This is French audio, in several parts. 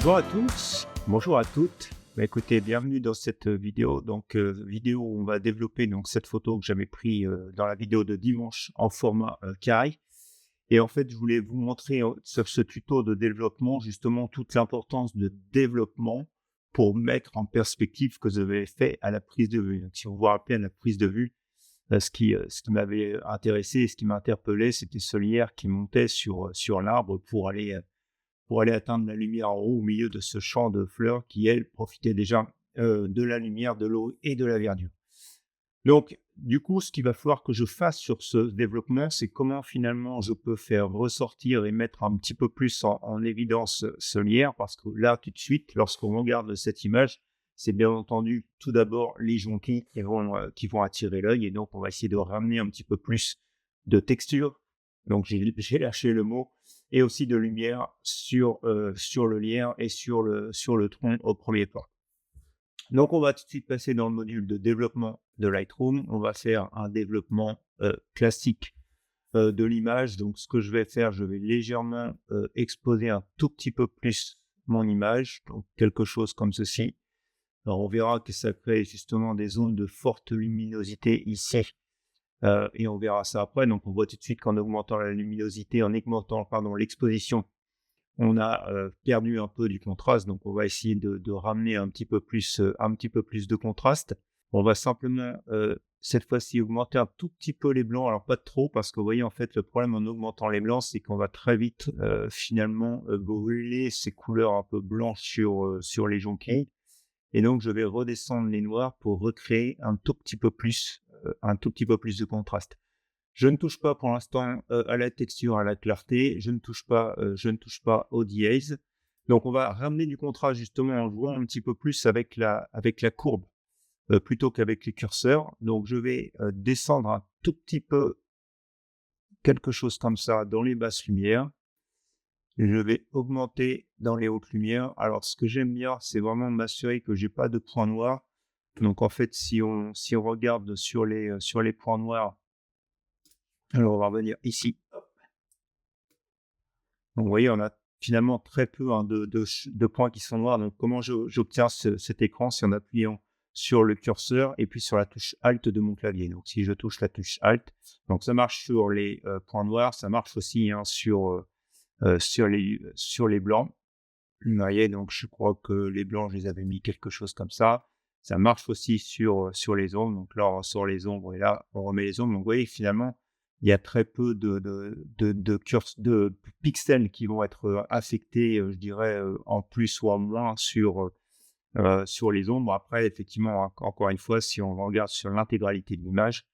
Bonjour à tous, bonjour à toutes. Écoutez, bienvenue dans cette vidéo. Vidéo où on va développer cette photo que j'avais prise dans la vidéo de dimanche en format carré. Et en fait, je voulais vous montrer sur ce tuto de développement justement toute l'importance de développement pour mettre en perspective ce que vous avez fait à la prise de vue. Donc, si vous vous rappelez à la prise de vue, ce qui m'avait intéressé et ce qui m'a interpellé, c'était ce lierre qui montait sur l'arbre pour aller atteindre la lumière en haut, au milieu de ce champ de fleurs qui, elle, profitait déjà de la lumière, de l'eau et de la verdure. Donc, du coup, ce qu'il va falloir que je fasse sur ce développement, c'est comment finalement je peux faire ressortir et mettre un petit peu plus en évidence ce lierre, parce que là, tout de suite, lorsqu'on regarde cette image, c'est bien entendu tout d'abord les jonquilles qui vont attirer l'œil, et donc on va essayer de ramener un petit peu plus de texture. Donc j'ai lâché le mot, et aussi de lumière sur le lierre et sur le tronc au premier plan. Donc, on va tout de suite passer dans le module de développement de Lightroom. On va faire un développement classique de l'image. Donc, ce que je vais faire, je vais légèrement exposer un tout petit peu plus mon image. Donc, quelque chose comme ceci. Alors, on verra que ça crée justement des zones de forte luminosité ici. Et on verra ça après. Donc, on voit tout de suite qu'en augmentant la luminosité, en augmentant l'exposition, on a perdu un peu du contraste, donc on va essayer de ramener un petit peu plus de contraste. On va simplement, cette fois-ci, augmenter un tout petit peu les blancs, alors pas trop, parce que vous voyez, en fait, le problème en augmentant les blancs, c'est qu'on va très vite, finalement, brûler ces couleurs un peu blanches sur les jonquilles. Et donc, je vais redescendre les noirs pour recréer un tout petit peu plus de contraste. Je ne touche pas pour l'instant à la texture, à la clarté. Je ne touche pas au dièse. Donc, on va ramener du contraste justement en jouant un petit peu plus avec la courbe plutôt qu'avec les curseurs. Donc, je vais descendre un tout petit peu, quelque chose comme ça, dans les basses lumières. Et je vais augmenter dans les hautes lumières. Alors, ce que j'aime bien, c'est vraiment m'assurer que j'ai pas de points noirs. Donc, en fait, si on regarde sur les points noirs, alors on va revenir ici. Donc, vous voyez, on a finalement très peu de points qui sont noirs. Donc, comment j'obtiens cet écran? C'est en appuyant sur le curseur et puis sur la touche Alt de mon clavier. Donc, si je touche la touche Alt, donc ça marche sur les points noirs, ça marche aussi sur les blancs. Vous voyez, donc je crois que les blancs, je les avais mis quelque chose comme ça. Ça marche aussi sur les ombres. Donc là, on ressort les ombres et là, on remet les ombres. Donc, vous voyez, finalement, il y a très peu de pixels qui vont être affectés, je dirais, en plus ou en moins sur les ombres. Après, effectivement, encore une fois, si on regarde sur l'intégralité de l'image,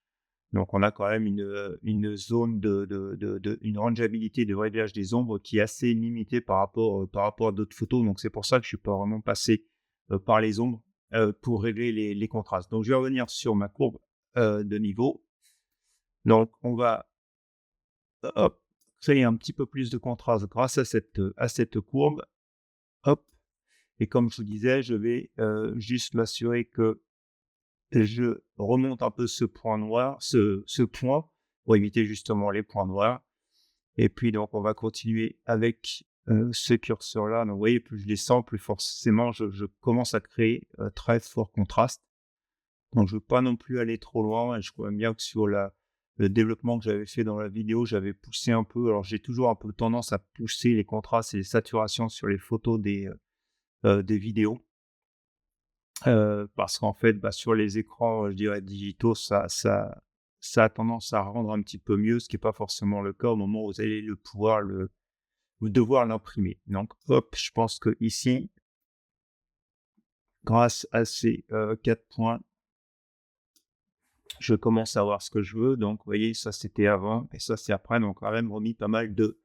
donc on a quand même une zone une rangeabilité de réglage des ombres qui est assez limitée par rapport à d'autres photos. Donc c'est pour ça que je suis pas vraiment passé par les ombres pour régler les contrastes. Donc je vais revenir sur ma courbe de niveau. Donc on va hop, créer un petit peu plus de contraste grâce à cette courbe. Hop. Et comme je vous disais, je vais juste m'assurer que je remonte un peu ce point noir, ce point, pour éviter justement les points noirs. Et puis donc on va continuer avec ce curseur-là. Donc vous voyez, plus je descends, plus forcément je commence à créer très fort contraste. Donc je ne veux pas non plus aller trop loin. Et je crois bien que sur le développement que j'avais fait dans la vidéo, j'avais poussé un peu. Alors j'ai toujours un peu tendance à pousser les contrastes et les saturations sur les photos des vidéos. Parce qu'en fait, sur les écrans, je dirais digitaux, ça a tendance à rendre un petit peu mieux, ce qui est pas forcément le cas au moment où vous allez devoir l'imprimer. Donc hop, je pense qu'ici, grâce à ces 4 points, je commence à voir ce que je veux. Donc vous voyez, ça c'était avant et ça c'est après. Donc quand même remis pas mal de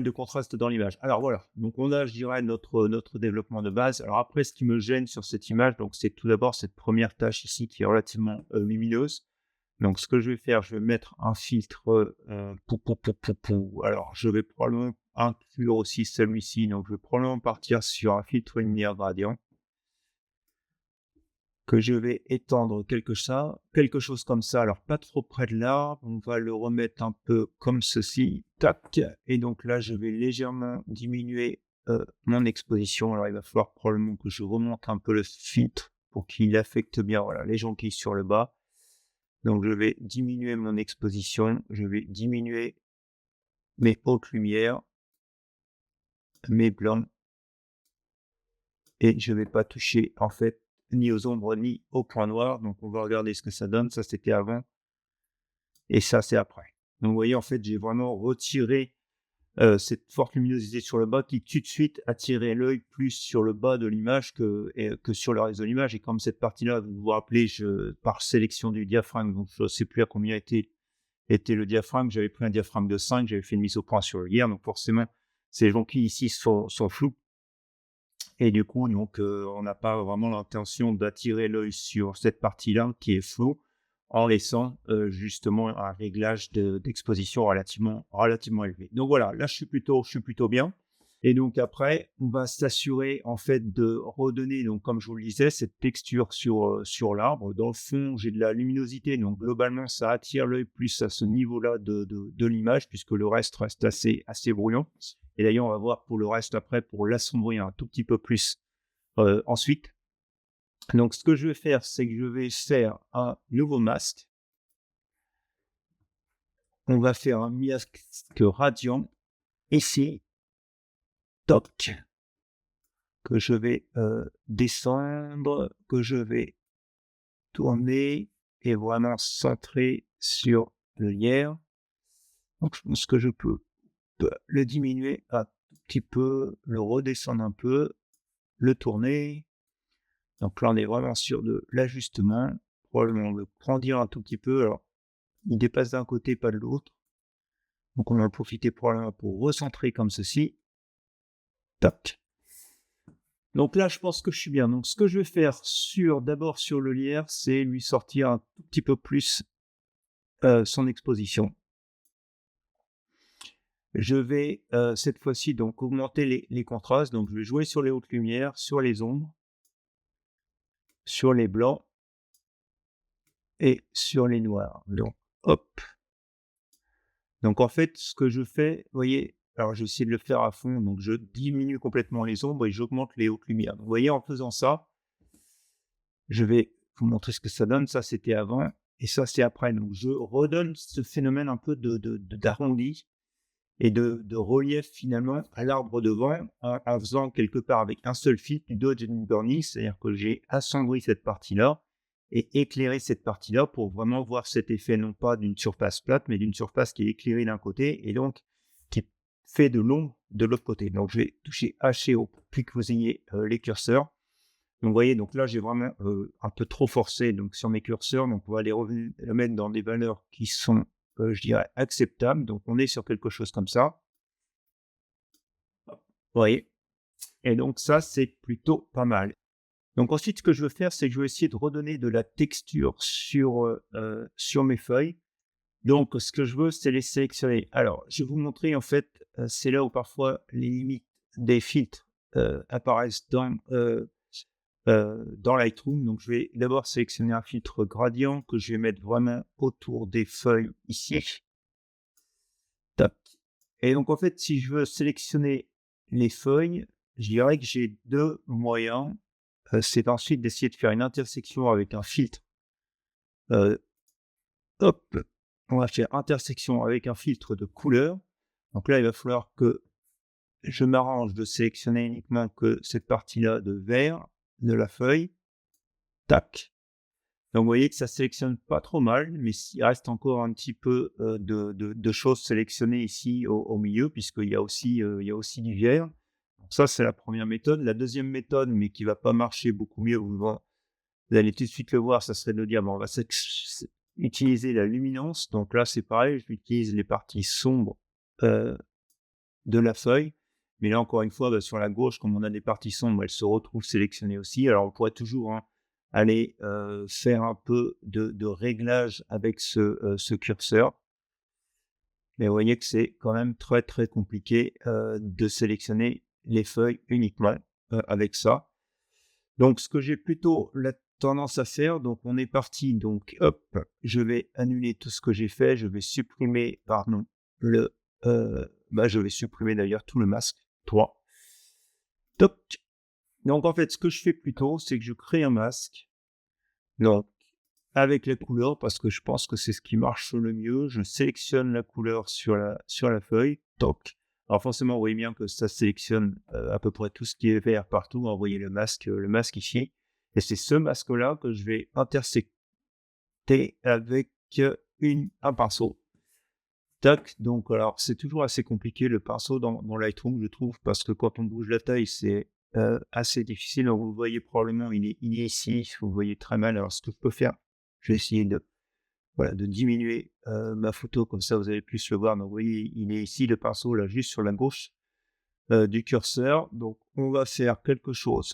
contraste dans l'image. Alors voilà, donc on a, je dirais, notre développement de base. Alors après, ce qui me gêne sur cette image, donc c'est tout d'abord cette première tache ici qui est relativement lumineuse. Donc ce que je vais faire, je vais mettre un filtre Alors je vais probablement inclure aussi celui-ci. Donc je vais probablement partir sur un filtre lumière gradient que je vais étendre quelque chose comme ça. Alors pas trop près de l'arbre, on va le remettre un peu comme ceci, tac. Et donc là, je vais légèrement diminuer mon exposition. Alors il va falloir probablement que je remonte un peu le filtre pour qu'il affecte bien, voilà, les jonquilles sur le bas. Donc je vais diminuer mon exposition, je vais diminuer mes hautes lumières, mes blancs, et je vais pas toucher en fait ni aux ombres ni au point noir. Donc on va regarder ce que ça donne. Ça c'était avant et ça c'est après. Donc vous voyez, en fait j'ai vraiment retiré cette forte luminosité sur le bas qui tout de suite attirait l'œil plus sur le bas de l'image que sur le reste de l'image. Et comme cette partie-là, vous vous rappelez, par sélection du diaphragme, donc je ne sais plus à combien était le diaphragme, j'avais pris un diaphragme de 5, j'avais fait une mise au point sur le lierre, donc forcément ces jonquilles ici sont floues. Et du coup, donc, on n'a pas vraiment l'intention d'attirer l'œil sur cette partie-là qui est floue, en laissant justement un réglage d'exposition relativement élevé. Donc voilà, là je suis plutôt bien. Et donc après, on va s'assurer en fait de redonner, donc comme je vous le disais, cette texture sur l'arbre. Dans le fond, j'ai de la luminosité, donc globalement, ça attire l'œil plus à ce niveau-là de l'image, puisque le reste assez brouillon. Et d'ailleurs, on va voir pour le reste après, pour l'assombrir un tout petit peu plus ensuite. Donc, ce que je vais faire, c'est que je vais faire un nouveau masque. On va faire un masque radiant ici, toc, que je vais descendre, que je vais tourner et vraiment centrer sur le lierre. Donc, je pense que je peux le diminuer un petit peu, le redescendre un peu, le tourner. Donc là, on est vraiment sur de l'ajustement. Probablement le grandir un tout petit peu. Alors, il dépasse d'un côté, pas de l'autre. Donc on va en profiter probablement pour recentrer comme ceci. Tac. Donc là, je pense que je suis bien. Donc ce que je vais faire d'abord sur le lierre, c'est lui sortir un tout petit peu plus son exposition. Je vais cette fois-ci donc augmenter les contrastes. Donc je vais jouer sur les hautes lumières, sur les ombres, sur les blancs et sur les noirs. Donc hop. Donc en fait, ce que je fais, vous voyez, alors je vais essayer de le faire à fond, donc je diminue complètement les ombres et j'augmente les hautes lumières. Donc, vous voyez, en faisant ça, je vais vous montrer ce que ça donne. Ça, c'était avant et ça, c'est après. Donc je redonne ce phénomène un peu d'arrondi et de relief finalement à l'arbre devant en faisant quelque part avec un seul fil du dodge and burn, c'est-à-dire que j'ai assombri cette partie-là et éclairer cette partie-là pour vraiment voir cet effet non pas d'une surface plate, mais d'une surface qui est éclairée d'un côté et donc qui fait de l'ombre de l'autre côté. Donc je vais toucher H et O pour que vous ayez les curseurs. Donc vous voyez, donc là j'ai vraiment un peu trop forcé donc, sur mes curseurs, donc on va les mettre dans des valeurs qui sont, je dirais, acceptables. Donc on est sur quelque chose comme ça. Vous voyez, et donc ça c'est plutôt pas mal. Donc ensuite, ce que je veux faire, c'est que je vais essayer de redonner de la texture sur mes feuilles. Donc ce que je veux, c'est les sélectionner. Alors, je vais vous montrer, en fait, c'est là où parfois les limites des filtres apparaissent dans Lightroom. Donc je vais d'abord sélectionner un filtre gradient que je vais mettre vraiment autour des feuilles ici. Tac. Et donc en fait, si je veux sélectionner les feuilles, je dirais que j'ai deux moyens. C'est ensuite d'essayer de faire une intersection avec un filtre. Hop, on va faire intersection avec un filtre de couleur. Donc là, il va falloir que je m'arrange de sélectionner uniquement que cette partie-là de vert de la feuille. Tac. Donc vous voyez que ça sélectionne pas trop mal, mais il reste encore un petit peu de choses sélectionnées ici au milieu, puisqu'il y a aussi du vert. Donc ça, c'est la première méthode. La deuxième méthode, mais qui va pas marcher beaucoup mieux, vous allez tout de suite le voir, ça serait de dire, bon, on va utiliser la luminance. Donc là, c'est pareil, j'utilise les parties sombres de la feuille. Mais là, encore une fois, sur la gauche, comme on a des parties sombres, elles se retrouvent sélectionnées aussi. Alors, on pourrait toujours aller faire un peu de réglage avec ce curseur. Mais vous voyez que c'est quand même très, très compliqué de sélectionner les feuilles uniquement avec ça. Donc, ce que j'ai plutôt la tendance à faire, donc on est parti, donc hop, je vais annuler tout ce que j'ai fait, je vais supprimer, je vais supprimer d'ailleurs tout le masque 3. Toc. Donc en fait, ce que je fais plutôt, c'est que je crée un masque. Donc avec la couleur, parce que je pense que c'est ce qui marche le mieux. Je sélectionne la couleur sur la feuille. Toc. Alors forcément, vous voyez bien que ça sélectionne à peu près tout ce qui est vert partout. Vous voyez le masque ici. Et c'est ce masque-là que je vais intersecter avec un pinceau. Tac, donc alors c'est toujours assez compliqué le pinceau dans Lightroom, je trouve, parce que quand on bouge la taille, c'est assez difficile. Donc vous voyez probablement, il est ici, vous voyez très mal. Alors ce que je peux faire, je vais essayer de diminuer ma photo, comme ça vous allez plus le voir. Donc vous voyez, il est ici le pinceau, là, juste sur la gauche du curseur. Donc on va faire quelque chose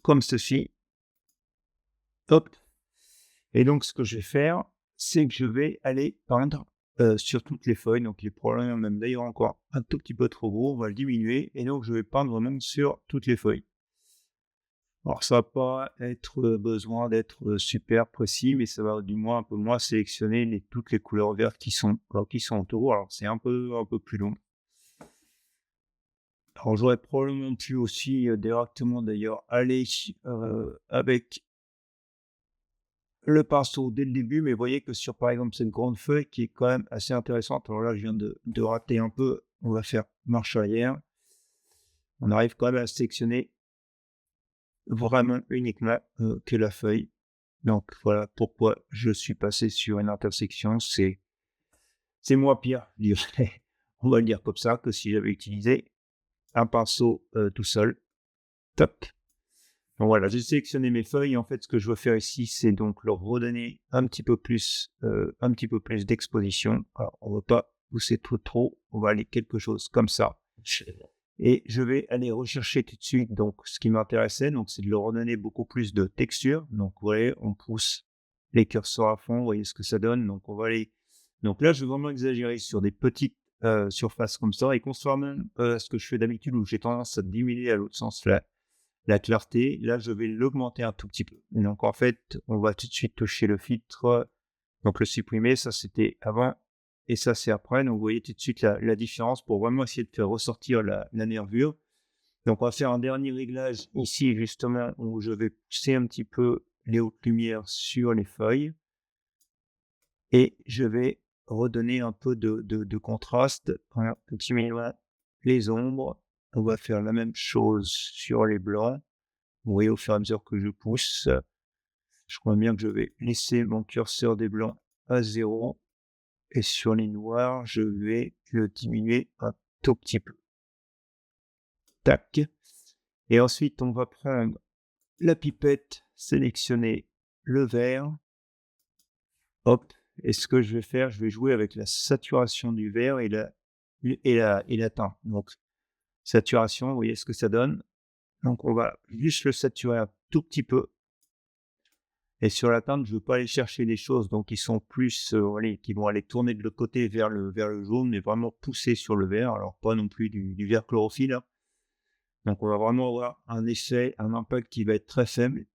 comme ceci. Hop. Et donc ce que je vais faire, c'est que je vais aller peindre sur toutes les feuilles. Donc il est probablement même d'ailleurs encore un tout petit peu trop gros, on va le diminuer. Et donc je vais peindre vraiment sur toutes les feuilles. Alors ça va pas être besoin d'être super précis, mais ça va du moins un peu moins sélectionner toutes les couleurs vertes qui sont autour. Alors c'est un peu plus long. Alors j'aurais probablement pu aussi directement d'ailleurs aller avec le pinceau dès le début, mais vous voyez que sur, par exemple, cette grande feuille qui est quand même assez intéressante. Alors là, je viens de rater un peu. On va faire marche arrière. On arrive quand même à sélectionner vraiment uniquement que la feuille. Donc voilà pourquoi je suis passé sur une intersection. C'est moins pire, je dirais. On va le dire comme ça, que si j'avais utilisé un pinceau tout seul. Top. Donc voilà, j'ai sélectionné mes feuilles et en fait, ce que je veux faire ici, c'est donc leur redonner un petit peu plus d'exposition. Alors, on ne va pas pousser trop, on va aller quelque chose comme ça. Et je vais aller rechercher tout de suite donc ce qui m'intéressait, donc c'est de leur redonner beaucoup plus de texture. Donc vous voyez, on pousse les curseurs à fond, vous voyez ce que ça donne. Donc on va aller. Donc là, je vais vraiment exagérer sur des petites surfaces comme ça, et contrairement à ce que je fais d'habitude où j'ai tendance à diminuer à l'autre sens la clarté, là je vais l'augmenter un tout petit peu. Et donc en fait, on va tout de suite toucher le filtre, donc le supprimer, ça c'était avant et ça c'est après. Donc vous voyez tout de suite la différence pour vraiment essayer de faire ressortir la nervure. Donc on va faire un dernier réglage ici justement où je vais pousser un petit peu les hautes lumières sur les feuilles et je vais redonner un peu de contraste. Voilà, petit minimum les ombres. On va faire la même chose sur les blancs. Vous voyez, au fur et à mesure que je pousse, je crois bien que je vais laisser mon curseur des blancs à 0 et sur les noirs, je vais le diminuer un tout petit peu. Tac. Et ensuite, on va prendre la pipette, sélectionner le vert. Hop. Et ce que je vais faire, je vais jouer avec la saturation du vert et la teinte. Donc, saturation, vous voyez ce que ça donne. Donc, on va juste le saturer un tout petit peu. Et sur la teinte, je ne veux pas aller chercher des choses donc qui sont plus, qui vont aller tourner de l'autre côté vers le jaune, mais vraiment pousser sur le vert. Alors pas non plus du vert chlorophylle, hein. Donc on va vraiment avoir un effet, un impact qui va être très faible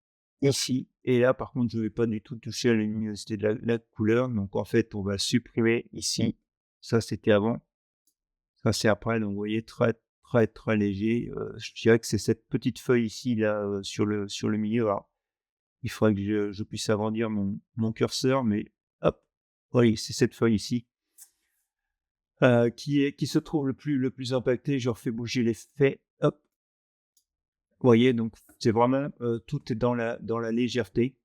ici. Et là, par contre, je ne vais pas du tout toucher à la luminosité de la couleur. Donc en fait, on va supprimer ici. Ça, c'était avant. Ça, c'est après. Donc vous voyez, très, très, très léger. Je dirais que c'est cette petite feuille ici, là, sur le milieu. Alors, il faudrait que je puisse agrandir mon curseur, mais hop, oui, c'est cette feuille ici qui se trouve le plus impacté. Je refais bouger l'effet, hop. Vous voyez, donc c'est vraiment tout est dans la légèreté.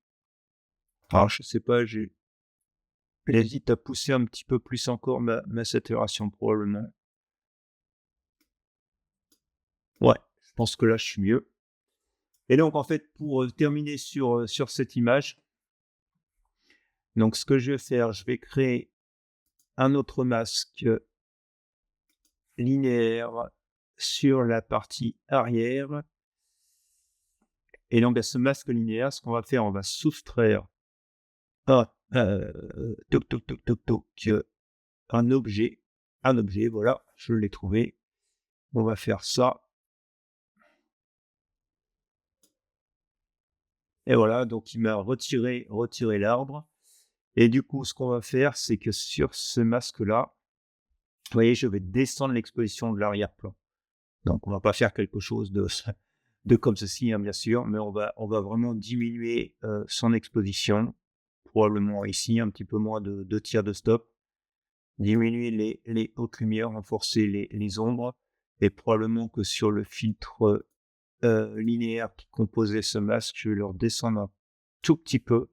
Alors je sais pas, j'hésite à pousser un petit peu plus encore ma saturation probablement. Ouais, je pense que là je suis mieux. Et donc en fait, pour terminer sur cette image, donc ce que je vais faire, je vais créer un autre masque linéaire sur la partie arrière. Et donc à ce masque linéaire, ce qu'on va faire, on va soustraire un objet, voilà, je l'ai trouvé. On va faire ça. Et voilà, donc il m'a retiré l'arbre. Et du coup, ce qu'on va faire, c'est que sur ce masque-là, vous voyez, je vais descendre l'exposition de l'arrière-plan. Donc on va pas faire quelque chose de comme ceci, hein, bien sûr, mais on va vraiment diminuer, son exposition. Probablement ici un petit peu moins de tiers de stop, diminuer les hautes lumières, renforcer les ombres et probablement que sur le filtre, linéaire qui composait ce masque, je vais le redescendre un tout petit peu.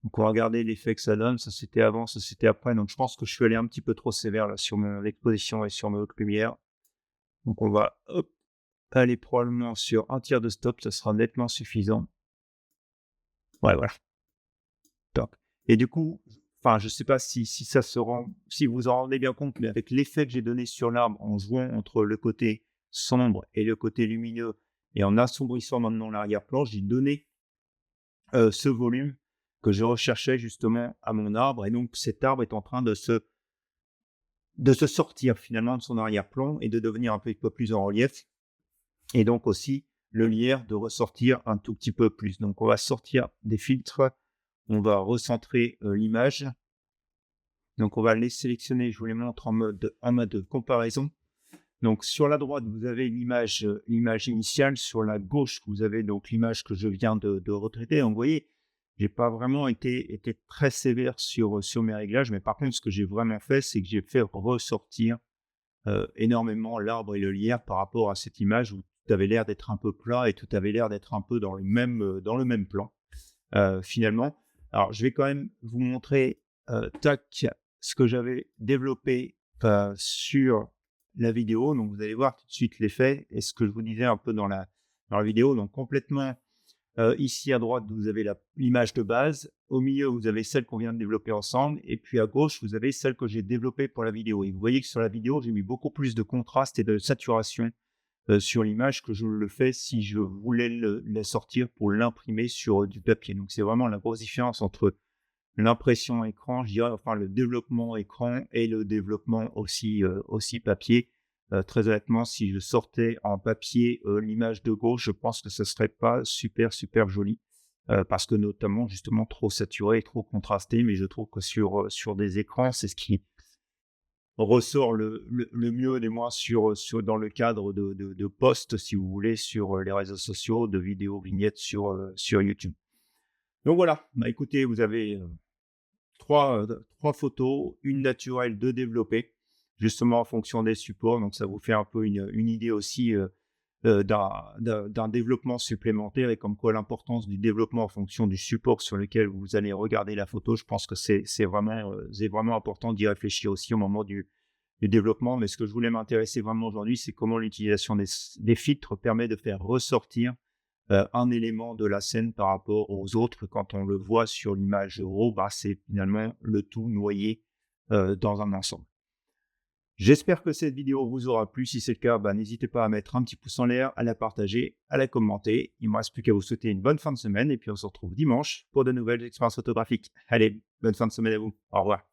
Donc on va regarder l'effet que ça donne. Ça, c'était avant, ça, c'était après. Donc je pense que je suis allé un petit peu trop sévère là sur mon exposition et sur mes hautes lumières. Donc on va, hop, aller probablement sur un tiers de stop, ça sera nettement suffisant. Ouais, voilà. Top. Et du coup, enfin, je sais pas si ça se rend, si vous en rendez bien compte, mais avec l'effet que j'ai donné sur l'arbre en jouant entre le côté sombre et le côté lumineux et en assombrissant maintenant l'arrière-plan, j'ai donné ce volume que je recherchais justement à mon arbre. Et donc cet arbre est en train de se sortir finalement de son arrière-plan et de devenir un peu plus en relief. Et donc aussi le lierre de ressortir un tout petit peu plus. Donc on va sortir des filtres, on va recentrer l'image. Donc on va les sélectionner, je vous les montre en mode comparaison. Donc sur la droite, vous avez l'image initiale. Sur la gauche, vous avez donc l'image que je viens de retraiter. Donc vous voyez, j'ai pas vraiment été très sévère sur mes réglages, mais par contre, ce que j'ai vraiment fait, c'est que j'ai fait ressortir énormément l'arbre et le lierre par rapport à cette image où tout avait l'air d'être un peu plat et tout avait l'air d'être un peu dans le même plan, finalement. Alors, je vais quand même vous montrer, ce que j'avais développé sur la vidéo. Donc, vous allez voir tout de suite l'effet et ce que je vous disais un peu dans la vidéo. Donc, complètement, ici à droite, vous avez l'image de base. Au milieu, vous avez celle qu'on vient de développer ensemble. Et puis à gauche, vous avez celle que j'ai développée pour la vidéo. Et vous voyez que sur la vidéo, j'ai mis beaucoup plus de contraste et de saturation sur l'image que je le fais si je voulais la sortir pour l'imprimer sur du papier. Donc, c'est vraiment la grosse différence entre l'impression écran, je dirais, enfin le développement écran et le développement aussi papier. Très honnêtement, si je sortais en papier l'image de gauche, je pense que ce serait pas super joli parce que notamment justement trop saturé, trop contrasté. Mais je trouve que sur des écrans, c'est ce qui ressort le mieux des moins dans le cadre de posts, si vous voulez, sur les réseaux sociaux, de vidéos vignettes sur YouTube. Donc voilà, bah écoutez, vous avez trois photos, une naturelle, deux développées, justement en fonction des supports. Donc ça vous fait un peu une idée aussi d'un développement supplémentaire et comme quoi l'importance du développement en fonction du support sur lequel vous allez regarder la photo. Je pense que c'est vraiment important d'y réfléchir aussi au moment du développement. Mais ce que je voulais m'intéresser vraiment aujourd'hui, c'est comment l'utilisation des filtres permet de faire ressortir un élément de la scène par rapport aux autres. Quand on le voit sur l'image RAW, bah, c'est finalement le tout noyé dans un ensemble. J'espère que cette vidéo vous aura plu. Si c'est le cas, bah, n'hésitez pas à mettre un petit pouce en l'air, à la partager, à la commenter. Il ne me reste plus qu'à vous souhaiter une bonne fin de semaine et puis on se retrouve dimanche pour de nouvelles expériences photographiques. Allez, bonne fin de semaine à vous. Au revoir.